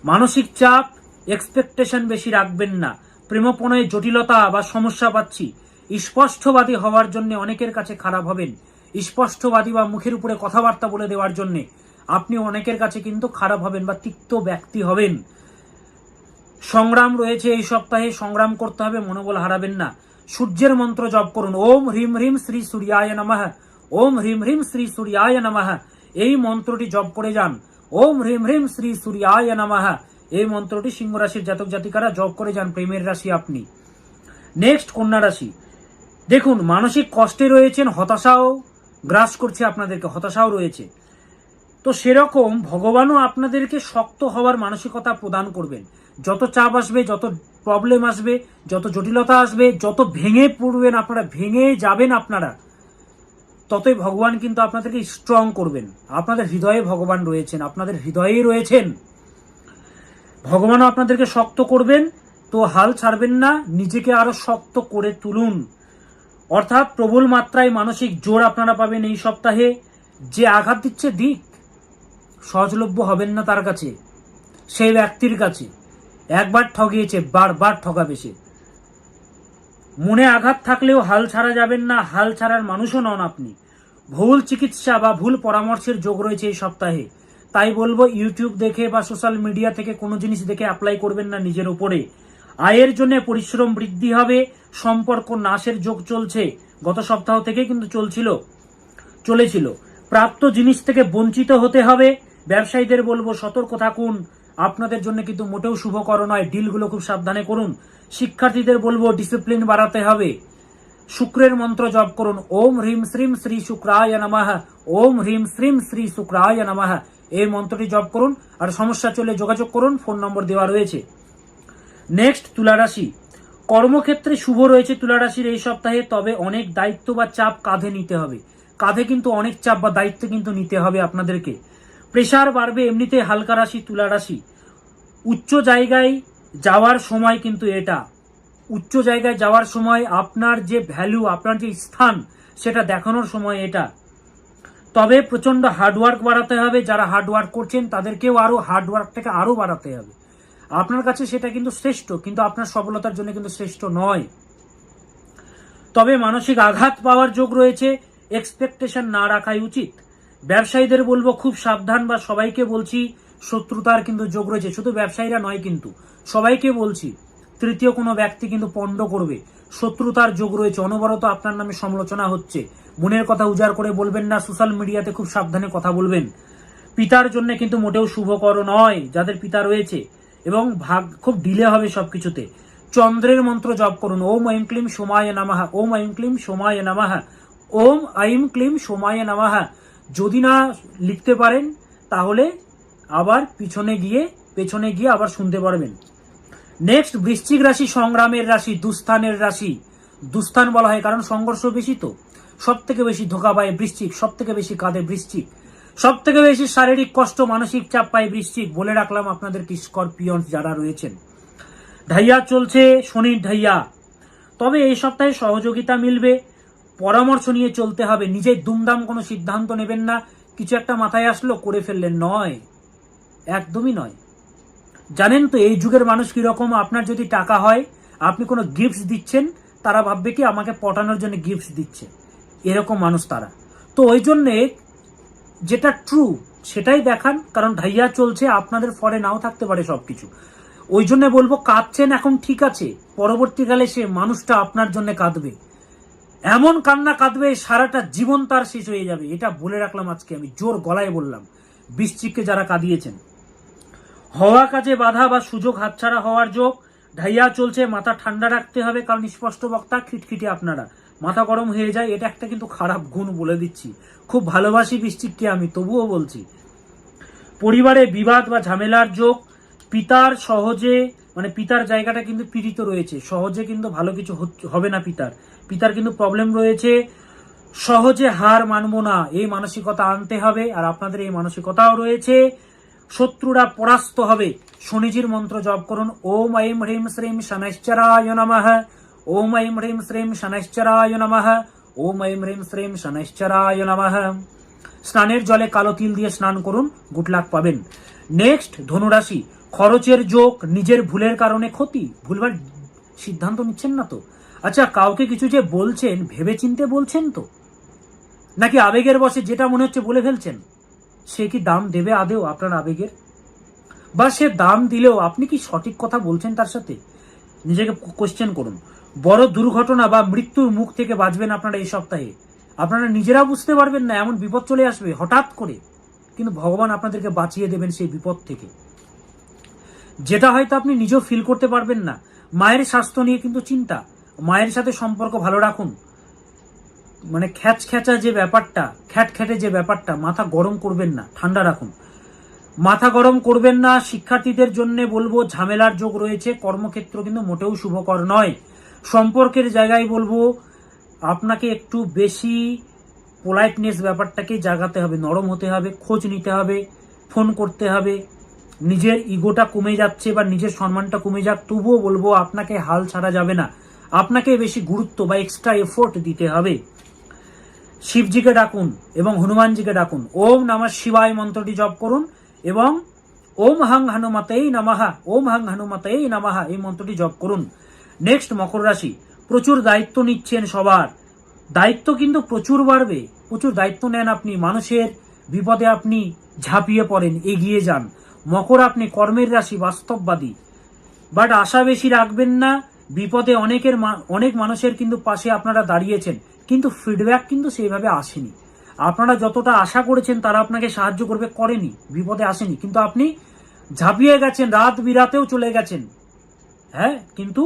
মানসিক চাপ, এক্সপেকটেশন বেশি রাখবেন না। প্রেমপণয়ে জটিলতা বা সমস্যা পাচ্ছি। স্পষ্টবাদী হওয়ার জন্য অনেকের কাছে খারাপ হবেন। স্পষ্টবাদী বা মুখের উপরে কথাবার্তা বলে দেওয়ার জন্য আপনি অনেকের কাছে কিন্তু খারাপ হবেন বা তিক্ত ব্যক্তি হবেন। সংগ্রাম রয়েছে এই সপ্তাহে, সংগ্রাম করতে হবে, মনোবল হারাবেন না। সূর্যের মন্ত্র জপ করুন, ওম হ্রিম হ্রিম শ্রী সূর্যায় নমঃ, ওম হ্রিম হ্রিম শ্রী সূর্যায় নমঃ। এই মন্ত্রটি জপ করে যান, ওম হ্রিম হ্রিম শ্রী সূর্যায় নমঃ। এই মন্ত্রটি সিংহ রাশির জাতক জাতিকারা জপ করে যান। প্রেমের রাশি আপনি। নেক্সট কন্যা রাশি। দেখুন মানসিক কষ্টে রয়েছেন, হতাশাও গ্রাস করছে আপনাদেরকে, হতাশাও রয়েছে। তো সেরকম ভগবানও আপনাদেরকে শক্ত হওয়ার মানসিকতা প্রদান করবেন। যত চাপ আসবে, যত প্রবলেম আসবে, যত জটিলতা আসবে, যত ভেঙে পড়বেন আপনারা, ভেঙে যাবেন আপনারা, ততই ভগবান কিন্তু আপনাদেরকে স্ট্রং করবেন। আপনাদের হৃদয়ে ভগবান রয়েছেন, আপনাদের হৃদয়েই রয়েছেন। ভগবানও আপনাদেরকে শক্ত করবেন। তো হাল ছাড়বেন না, নিজেকে আরো শক্ত করে তুলুন। অর্থাৎ প্রবল মাত্রায় মানসিক জোর আপনারা পাবেন এই সপ্তাহে। যে আঘাত দিচ্ছে দিক, সহজলভ্য হবেন না তার কাছে, সেই ব্যক্তির কাছে। একবার ঠগিয়েছে, বারবার ঠকাবে সে। মনে আঘাত থাকলেও হাল ছাড়া যাবেন না, হাল ছাড়ার মানুষও নন আপনি। ভুল চিকিৎসা বা ভুল পরামর্শের যোগ রয়েছে এই সপ্তাহে। তাই বলবো ইউটিউব দেখে বা সোশ্যাল মিডিয়া থেকে কোনো জিনিস দেখে অ্যাপ্লাই করবেন না নিজের উপরে। আয়ের জন্য পরিশ্রম বৃদ্ধি হবে। সম্পর্ক নাশের যোগ চলছে, গত সপ্তাহ থেকে কিন্তু চলেছিল। প্রাপ্ত জিনিস থেকে বঞ্চিত হতে হবে। ব্যবসায়ীদের বলবো সতর্ক থাকুন, আপনাদের জন্য কিন্তু মোটেও শুভকর নয়। ডিলগুলো খুব সাবধানে করুন। শিক্ষার্থীদের বলবো ডিসিপ্লিন বাড়াতে হবে। শুক্রের মন্ত্র জপ করুন, ওম হ্রিম শ্রীম শ্রী শুক্রায় নমঃ, ওম হ্রিম শ্রীম শ্রী শুক্রায় নমঃ। এই মন্ত্রটি জপ করুন। আর সমস্যা চলে যোগাযোগ করুন, ফোন নম্বর দেওয়া রয়েছে। নেক্সট তুলা রাশি। কর্মক্ষেত্রে শুভ রয়েছে তুলা রাশির এই সপ্তাহে, তবে অনেক দায়িত্ব বা চাপ কাঁধে নিতে হবে। কাঁধে কিন্তু অনেক চাপ বা দায়িত্ব কিন্তু নিতে হবে আপনাদেরকে। প্রেসার বাড়বে, এমনিতে হালকা রাশি তুলা রাশি। উচ্চ জায়গায় যাওয়ার সময় কিন্তু এটা, উচ্চ জায়গায় যাওয়ার সময় আপনার যে ভ্যালু, আপনার যে স্থান, সেটা দেখানোর সময় এটা। তবে প্রচন্ড হার্ডওয়ার্ক বাড়াতে হবে। যারা হার্ডওয়ার্ক করছেন তাদেরকেও আরো হার্ডওয়ার্কটাকে আরো বাড়াতে হবে। আপনার কাছে সেটা কিন্তু শ্রেষ্ঠ, কিন্তু আপনার সফলতার জন্য কিন্তু শ্রেষ্ঠ নয়। তবে মানসিক আঘাত পাওয়ার যোগ রয়েছে, এক্সপেকটেশন না রাখাই উচিত। ব্যবসায়ীদের বলবো খুব সাবধান, বা সবাইকে বলছি, শত্রুতার কিন্তু যোগ রয়েছে। শুধু ব্যবসায়ীরা নয়, কিন্তু সবাইকে বলছি, তৃতীয় কোনো ব্যক্তি কিন্তু পণ্ড করবে। শত্রুতার যোগ রয়েছে, অনবরত আপনার নামে সমালোচনা হচ্ছে। বোনের কথা উজাড় করে বলবেন না, সোশ্যাল মিডিয়াতে খুব সাবধানে কথা বলবেন। পিতার জন্য কিন্তু মোটেও শুভকর নয় যাদের পিতা রয়েছে, এবং ভাগ খুব ডিলে হবে সবকিছুতে। চন্দ্রের মন্ত্র জপ করুন, ওম আইম ক্লিম সোমায় নমঃ, ওম আইম ক্লিম সোমায় নমঃ, ওম আইম ক্লিম সোমায় নমঃ। যদি না লিখতে পারেন তাহলে আবার পেছনে গিয়ে আবার শুনতে পারবেন। নেক্সট বৃশ্চিক রাশি, সংগ্রামের রাশি, দুস্থানের রাশি। দুস্থান বলা হয় কারণ সংঘর্ষ বেশি, তো সব থেকে বেশি ধোকা পায় বৃশ্চিক, সব থেকে বেশি কাঁদে বৃশ্চিক, সব থেকে বেশি শারীরিক কষ্ট, মানসিক চাপ পায় বৃশ্চিক। বলে রাখলাম আপনাদের কি স্করপিয়ন যারা রয়েছেন। ঢাইয়া চলছে, শনির ঢাইয়া। তবে এই সপ্তাহে সহযোগিতা মিলবে, পরামর্শ নিয়ে চলতে হবে। নিজের দুমদাম কোনো সিদ্ধান্ত নেবেন না। কিছু একটা মাথায় আসলো করে ফেললেন, নয়, একদমই নয়। জানেন তো এই যুগের মানুষ কিরকম। আপনার যদি টাকা হয়, আপনি কোনো গিফট দিচ্ছেন, তারা ভাববে কি আমাকে পটানোর জন্য গিফট দিচ্ছে, এরকম মানুষ তারা। তো ওই জন্যে যেটা ট্রু সেটাই দেখান, কারণ ঢাইয়া চলছে, আপনাদের ফরে নাও থাকতে পারে সবকিছু। ওই জন্য বলবো, কাঁদছেন এখন ঠিক আছে, পরবর্তীকালে সে মানুষটা আপনার জন্য কাঁদবে, এমন কান্না কাঁদবে সারাটা জীবন তার শেষ হয়ে যাবে। এটা বলে রাখলাম আজকে, আমি জোর গলায় বললাম। বৃশ্চিককে যারা কাঁদিয়েছেন, হওয়া কাজে বাধা বা সুযোগ হাতছাড়া হওয়ার যোগ, ঢাইয়া চলছে, মাথা ঠান্ডা রাখতে হবে, কারণ স্পষ্ট বক্তা, খিটখিটে আপনারা, মাথা গরম হয়ে যায়, এটা একটা কিন্তু খারাপ গুণ, বলে দিচ্ছি। খুব ভালোবাসি বৃশ্চিককে আমি, তবুও বলছি। পরিবারে বিবাদ বা ঝামেলার যোগ, পিতার সহজে মানে পিতার জায়গাটা কিন্তু পীড়িত রয়েছে, সহজে কিন্তু ভালো কিছু হবে না। পিতার কিন্তু প্রবলেম রয়েছে, সহজে হার মানবো না, এই মানসিকতা আনতে হবে, আর আপনাদের এই মানসিকতাও রয়েছে। শত্রুরা পরাস্ত হবে, শনিজির মন্ত্র জপ করুন, ওম ঐম হ্রিম শ্রীম শনৈশ্চরায় নমঃ, ওম ঐম হ্রিম শ্রীম শনৈশ্চরায় নমঃ, ওম ঐম হ্রিম শ্রীম শনৈশ্চরায় নমঃ। স্নানের জলে কালো তিল দিয়ে স্নান করুন, গুড লাক পাবেন। নেক্সট, ধনুরাশি, খরচের যোগ, নিজের ভুলের কারণে ক্ষতি, ভুলভাল সিদ্ধান্ত নিচ্ছেন না তো? আচ্ছা, কাউকে কিছু যে বলছেন ভেবে চিনতে বলছেন তো, নাকি আবেগের বশে যেটা মনে হচ্ছে বলে ফেলছেন? সে কি দাম দেবে আদেও আপনার আবেগের? বা সে দাম দিলেও আপনি কি সঠিক কথা বলছেন তার সাথে? নিজেকে কোশ্চেন করুন। বড় দুর্ঘটনা বা মৃত্যুর মুখ থেকে বাঁচবেন আপনারা এই সপ্তাহে, আপনারা নিজেরা বুঝতে পারবেন না, এমন বিপদ চলে আসবে হঠাৎ করে, কিন্তু ভগবান আপনাদেরকে বাঁচিয়ে দেবেন সেই বিপদ থেকে, যেটা হয়তো আপনি নিজেও ফিল করতে পারবেন না। মায়ের স্বাস্থ্য নিয়ে কিন্তু চিন্তা, মায়ের সাথে সম্পর্ক ভালো রাখুন, মানে খ্যাচখ্যাচা যে ব্যাপারটা, খ্যাটখ্যাটে যে ব্যাপারটা, মাথা গরম করবেন না, ঠান্ডা রাখুন, মাথা গরম করবেন না। শিক্ষার্থীদের জন্য বলবো, ঝামেলার যোগ রয়েছে, কর্মক্ষেত্র কিন্তু মোটেও শুভকর নয়। সম্পর্কের জায়গায় বলবো, আপনাকে একটু বেশি পোলাইটনেস ব্যাপারটাকে জাগাতে হবে, নরম হতে হবে, খোঁজ নিতে হবে, ফোন করতে হবে। নিজের ইগোটা কমে যাচ্ছে বা নিজের সম্মানটা কমে যাক, তবুও বলবো আপনাকে হাল ছাড়া যাবে না, আপনাকে বেশি গুরুত্ব বা এক্সট্রা এফোর্ট দিতে হবে। শিবজিকে ডাকুন এবং হনুমানজিকে ডাকুন, ওম নমঃ শিবায় মন্ত্রটি জপ করুন এবং ওম হাং হনুমতেই নমঃ, ওম হাং হনুমতেই নমঃ এই মন্ত্রটি জপ করুন। নেক্সট, মকর রাশি, প্রচুর দায়িত্ব নিচ্ছেন সবার, দায়িত্ব কিন্তু প্রচুর বাড়বে, প্রচুর দায়িত্ব নেন আপনি, মানুষের বিপদে আপনি ঝাঁপিয়ে পড়েন, এগিয়ে যান। মকর, আপনি কর্মের রাশি, বাস্তববাদী, বাট আশা বেশি রাখবেন না। বিপদে অনেক মানুষের কিন্তু পাশে আপনারা দাঁড়িয়েছেন, কিন্তু ফিডব্যাক কিন্তু সেইভাবে আসেনি। আপনারা যতটা আশা করেছেন তারা আপনাকে সাহায্য করবে, করেনি, বিপদে আসেনি, কিন্তু আপনি ঝাঁপিয়ে গেছেন, রাত বিরাতেও চলে গেছেন, হ্যাঁ, কিন্তু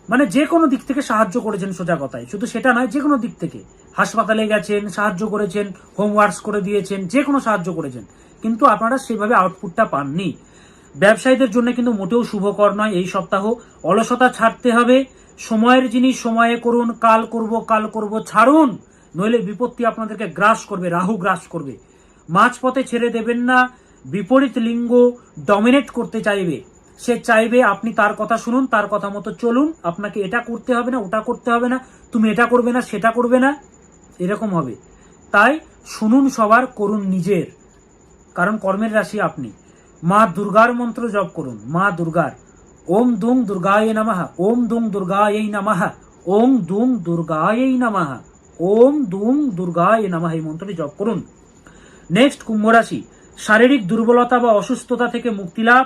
মানে যে কোনো দিক থেকে সাহায্য করেছেন, সোজা কথায়, শুধু সেটা নয়, যে কোনো দিক থেকে হাসপাতালে গেছেন, সাহায্য করেছেন, হোমওয়ার্কস করে দিয়েছেন, যে কোনো সাহায্য করেছেন, কিন্তু আপনারা সেভাবে আউটপুটটা পাননি। ব্যবসায়ীদের জন্য কিন্তু মোটেও শুভকর নয় এই সপ্তাহ। অলসতা ছাড়তে হবে, সময়ের জিনিস সময়ে করুন, কাল করব ছাড়ুন, নইলে বিপত্তি আপনাদেরকে গ্রাস করবে, রাহু গ্রাস করবে। মাঝপথে ছেড়ে দেবেন না। বিপরীত লিঙ্গ ডমিনেট করতে চাইবে, সে চাইবে আপনি তার কথা শুনুন, তার কথা মতো চলুন, আপনাকে এটা করতে হবে না, ওটা করতে হবে না, তুমি এটা করবে না, সেটা করবে না, এরকম হবে। তাই শুনুন সবার, করুন নিজের, কারণ কর্মের রাশি আপনি। মা দুর্গার মন্ত্র জপ করুন, মা দুর্গার, ওম দুং দুর্গায় নমঃ, ওম দুং দুর্গায় নমঃ, ওম দুং দুর্গায় নমঃ, ওম দুং দুর্গায় নমঃ এই মন্ত্রটি জপ করুন। নেক্সট, কুম্ভ রাশি, শারীরিক দুর্বলতা বা অসুস্থতা থেকে মুক্তি লাভ।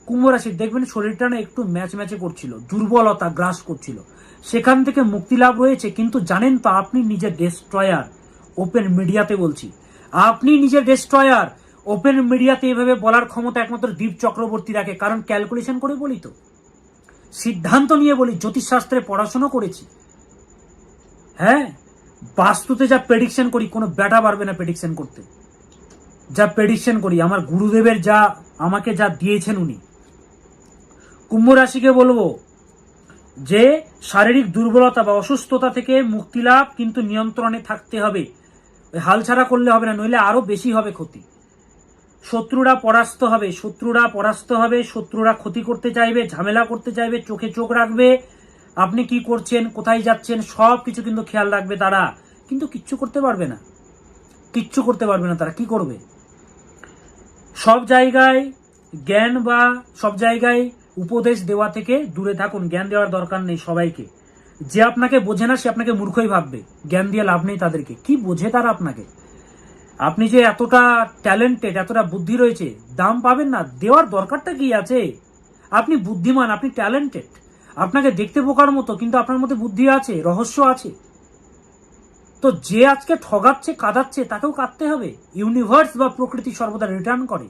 কুম্ভ রাশি, দেখবেন শরীরটা না একটু ম্যাচম্যাচে করছিল, দুর্বলতা গ্রাস করছিল, সেখান থেকে মুক্তি লাভ রয়েছে। কিন্তু জানেন তো, আপনি নিজের ডেস্ট্রয়ার, ওপেন মিডিয়াতে বলছি, আপনি নিজের ডেস্ট্রয়ার। ওপেন মিডিয়াতে এভাবে বলার ক্ষমতা একমাত্র দীপ চক্রবর্তী রাখে, কারণ ক্যালকুলেশন করে বলি তো, সিদ্ধান্ত নিয়ে বলি, জ্যোতিষশাস্ত্রে পড়াশোনা করেছি, হ্যাঁ, বাস্তুতে যা প্রেডিকশন করি, কোনো ব্যাটা পারবে না প্রেডিকশন করতে। যা প্রেডিকশন করি, আমার গুরুদেবের যা আমাকে যা দিয়েছেন উনি। কুম্ভ রাশিকে বলবো যে শারীরিক দুর্বলতা বা অসুস্থতা থেকে মুক্তি লাভ, কিন্তু নিয়ন্ত্রণে থাকতে হবে, হাল ছাড়া করলে হবে না, নইলে আরো বেশি হবে ক্ষতি। শত্রুরা পরাস্ত হবে, শত্রুরা ক্ষতি করতে চাইবে, ঝামেলা করতে চাইবে, চোখে চোখ রাখবে, আপনি কি করছেন, কোথায় যাচ্ছেন, সব কিছু কিন্তু খেয়াল রাখবে তারা, কিন্তু কিচ্ছু করতে পারবে না তারা। কি করবে? সব জায়গায় জ্ঞান বা সব জায়গায় উপদেশ দেওয়া থেকে দূরে থাকুন, জ্ঞান দেওয়ার দরকার নেই সবাইকে। যে আপনাকে বোঝে না সে আপনাকে মূর্খই ভাববে, জ্ঞান দিয়ে লাভ নেই তাদেরকে। কি বোঝে তারা আপনাকে? আপনি যে এতটা ট্যালেন্টেড, এতটা বুদ্ধি রয়েছে, দাম পাবেন না, দেওয়ার দরকারটা কি আছে? আপনি বুদ্ধিমান, আপনি ট্যালেন্টেড, আপনাকে দেখতে বোকার মতো, কিন্তু আপনার মধ্যে বুদ্ধি আছে, রহস্য আছে। তো যে আজকে ঠগাচ্ছে, কাঁদাচ্ছে, তাকেও কাঁদতে হবে। ইউনিভার্স বা প্রকৃতি সর্বদা রিটার্ন করে।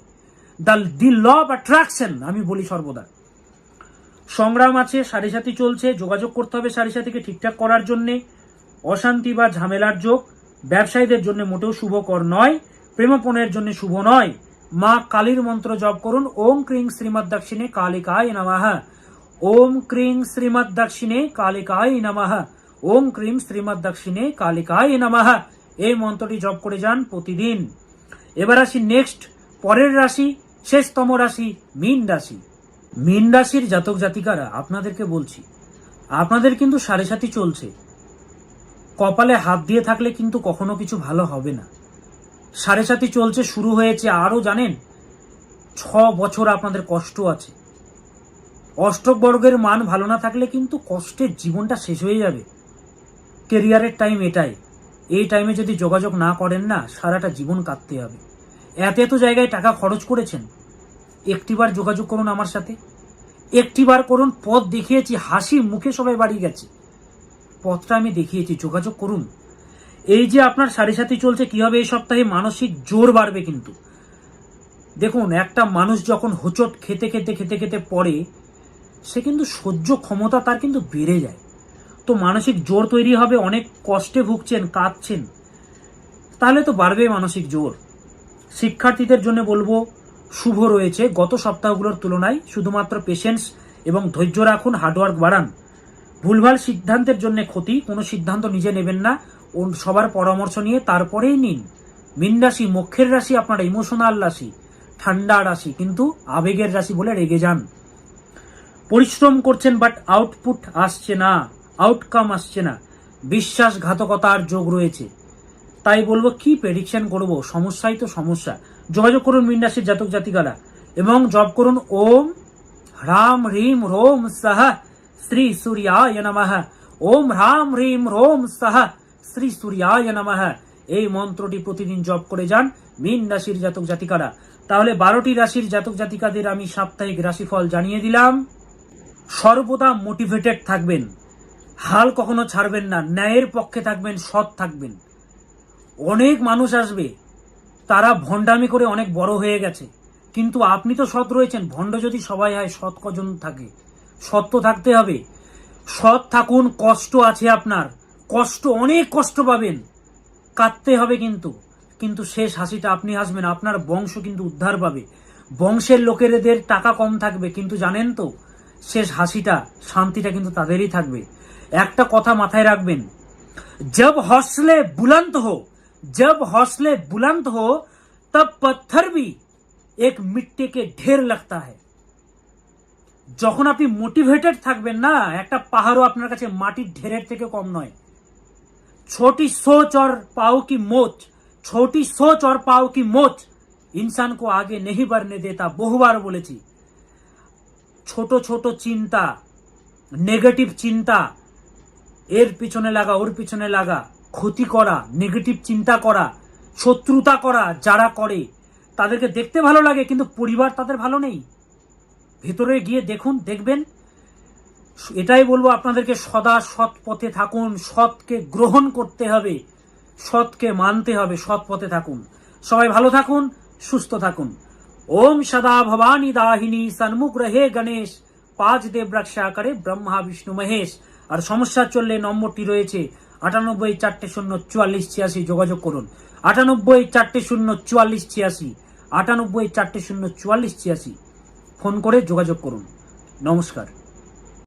দি ল অফ অ্যাট্রাকশন আমি বলি সর্বদা। সংগ্রাম আছে, সাড়ে সাথী চলছে, যোগাযোগ করতে হবে সাড়ে সাথীকে ঠিকঠাক করার জন্য। অশান্তি বা ঝামেলার যোগ ব্যবসায়ীদের জন্য মোটেও শুভকর নয়, প্রেমপণের জন্য শুভ নয়। মা কালীর মন্ত্র জপ করুন, ওম ক্রিং শ্রীমৎ দক্ষিণে কালিকায় নমঃ, ওম ক্রিং শ্রীমৎ দক্ষিণে কালিকায় নমঃ, ওম ক্রিং শ্রীমৎ দক্ষিণে কালিকায় নমঃ। এই মন্ত্রটি জপ করে যান প্রতিদিন। এবার আসি নেক্সট, পরের রাশি, শেষতম রাশি, মীন রাশি। মীন রাশির জাতক জাতিকারা, আপনাদেরকে বলছি, আপনাদের কিন্তু সাড়ে সাথী চলছে। কপালে হাত দিয়ে থাকলে কিন্তু কখনো কিছু ভালো হবে না। সাড়ে সাথী চলছে, শুরু হয়েছে, আরো জানেন 6 বছর আপনাদের কষ্ট আছে। অষ্টক বর্গের মান ভালো না থাকলে কিন্তু কষ্টের জীবনটা শেষ হয়ে যাবে। কেরিয়ারের টাইম এটাই, এই টাইমে যদি যোগাযোগ না করেন না, সারাটা জীবন কাটতে হবে। এত জায়গায় টাকা খরচ করেছেন, একটিবার যোগাযোগ করুন আমার সাথে, একটিবার করুন। পথ দেখিয়েছি, হাসি মুখে সবাই বাড়ি গেছে, পথটা আমি দেখিয়েছি, যোগাযোগ করুন। এই যে আপনার সাড়ে সাথী চলছে, কি হবে এই সপ্তাহে? মানসিক জোর বাড়বে। কিন্তু দেখুন, একটা মানুষ যখন হোঁচট খেতে খেতে খেতে খেতে পড়ে, সে কিন্তু সহ্য ক্ষমতা তার কিন্তু বেড়ে যায়। তো মানসিক জোর তৈরি হবে, অনেক কষ্টে ভুগছেন, কাঁদছেন, তাহলে তো বাড়বে মানসিক জোর। শিক্ষার্থীদের জন্য বলবো শুভ রয়েছে গত সপ্তাহগুলোর তুলনায়, শুধুমাত্র পেশেন্স এবং ধৈর্য রাখুন, হার্ডওয়ার্ক বাড়ান। ভুলভাল সিদ্ধান্তের জন্য ক্ষতি, কোনো সিদ্ধান্ত নিজে নেবেন না, সবার পরামর্শ নিয়ে তারপরেই নিন। মীন রাশি মোক্ষের রাশি, আপনারা ইমোশনাল রাশি, ঠান্ডা রাশি, কিন্তু আবেগের রাশি বলে রেগে যান। পরিশ্রম করছেন বাট আউটপুট আসছে না, আউটকাম আসছে না, বিশ্বাসঘাতকতার যোগ রয়েছে। তাই বলবো, কি প্রেডিকশন করব, সমস্যাই তো সমস্যা। যোগাযোগ করুন মীন রাশির জাতক জাতিকারা এবং জপ করুন ওম হ্রাম হ্রিম রোম সহ শ্রী সূর্যায় নমঃ, ওম হ্রাম হ্রিম রোম সহ শ্রী সূর্যায় নমঃ। এই মন্ত্রটি প্রতিদিন জপ করে যান মীন রাশির জাতক জাতিকারা। তাহলে 12টি রাশির জাতক জাতিকাদের আমি সাপ্তাহিক রাশিফল জানিয়ে দিলাম। সর্বদা মোটিভেটেড থাকবেন, হাল কখনো ছাড়বেন না, ন্যায়ের পক্ষে থাকবেন, সৎ থাকবেন। অনেক মানুষ আসবে, তারা ভণ্ডামি করে অনেক বড় হয়ে গেছে, কিন্তু আপনি তো সৎ রয়েছেন। ভণ্ড যদি সবাই হয়, সৎ কজন থাকে? সৎ তো থাকতে হবে। সৎ থাকুন, কষ্ট আছে আপনার, কষ্ট, অনেক কষ্ট পাবেন, কাঁদতে হবে, কিন্তু শেষ হাসিটা আপনি হাসবেন, আপনার বংশ কিন্তু উদ্ধার পাবে। বংশের লোকেদের টাকা কম থাকবে, কিন্তু জানেন তো, শেষ হাসিটা, শান্তিটা কিন্তু তাদেরই থাকবে। একটা কথা মাথায় রাখবেন, जब हौसले बुलंद हो, जब हौसले बुलंद हो तब पत्थर भी एक मिट्टी के ढेर लगता है। যখন আপনি মোটিভেটেড থাকবেন না, একটা পাহাড়ও আপনার কাছে মাটির ঢেরের থেকে কম নয়। छोटी सोच और पाँव की मोच, छोटी सोच और पाँव की मोच इंसान को आगे नहीं बढ़ने देता। বহুবার বলেছি, ছোট ছোট চিন্তা, নেগেটিভ চিন্তা, এর পিছনে লাগা, ওর পিছনে লাগা, ক্ষতি করা, নেগেটিভ চিন্তা করা, শত্রুতা করা, যারা করে তাদেরকে দেখতে ভালো লাগে, কিন্তু পরিবার তাদের ভালো নেই। ভেতরে গিয়ে দেখুন, দেখবেন। এটাই বলবো আপনাদেরকে, সদা সৎ পথে থাকুন, সৎকে গ্রহণ করতে হবে, সৎকে মানতে হবে, সৎ পথে থাকুন। সবাই ভালো থাকুন, সুস্থ থাকুন। ওম সদা ভবানী দাহিনী সন্মুখ রহে গণেশ, 5 দেব রক্ষা করে ব্রহ্মা বিষ্ণু মহেশ। আর সমস্যা চললে নম্বরটি রয়েছে 98 4 0 44 86, যোগাযোগ করুন। 98 4 0 44 86, 98 4 0 44 86 ফোন করে যোগাযোগ করুন। নমস্কার।